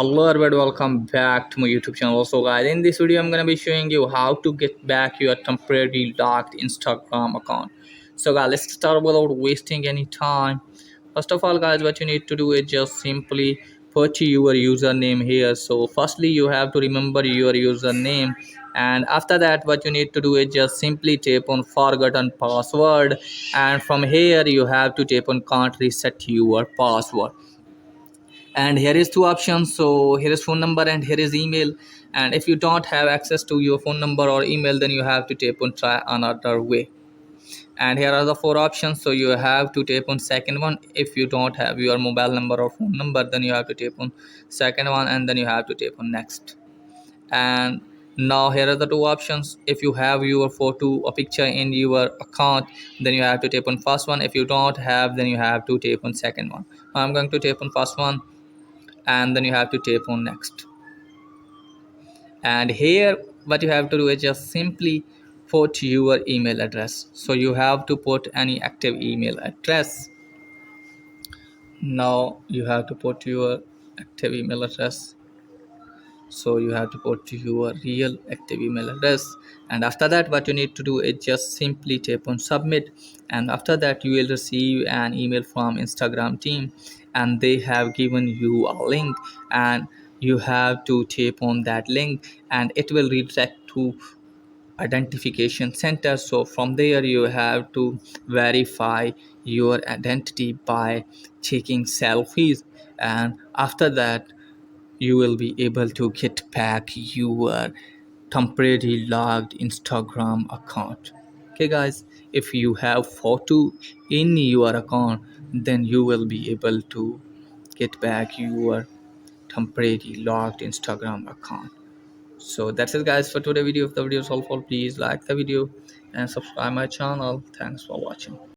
Hello everybody, welcome back to my YouTube channel. So guys, in this video I'm gonna be showing you how to get back your temporarily locked Instagram account. So guys, let's start without wasting any time. First of all guys, what you need to do is just simply put your username here. So firstly you have to remember your username, and after that what you need to do is just simply tap on forgotten password, and from here you have to tap on can't reset your password. And here is two options. So here is phone number and here is email. And if you don't have access to your phone number or email, then you have to tap on try another way. And here are the four options. So you have to tap on second one. If you don't have your mobile number or phone number, then you have to tap on second one, and then you have to tap on next. And now here are the two options. If you have your photo or picture in your account, then you have to tap on first one. If you don't have, then you have to tap on second one. I'm going to tap on first one, and then you have to tap on next. And here what you have to do is just simply put your email address. So you have to put any active email address. Now you have to put your active email address. So you have to put your real active email address, and after that what you need to do is just simply tap on submit. And after that you will receive an email from Instagram team, and they have given you a link, and you have to tap on that link, and it will redirect to identification center. So from there you have to verify your identity by taking selfies, and after that you will be able to get back your temporarily logged Instagram account. Okay guys, if you have photo in your account, then you will be able to get back your temporarily logged Instagram account. So that's it guys for today video. If the video is helpful, please like the video and subscribe my channel. Thanks for watching.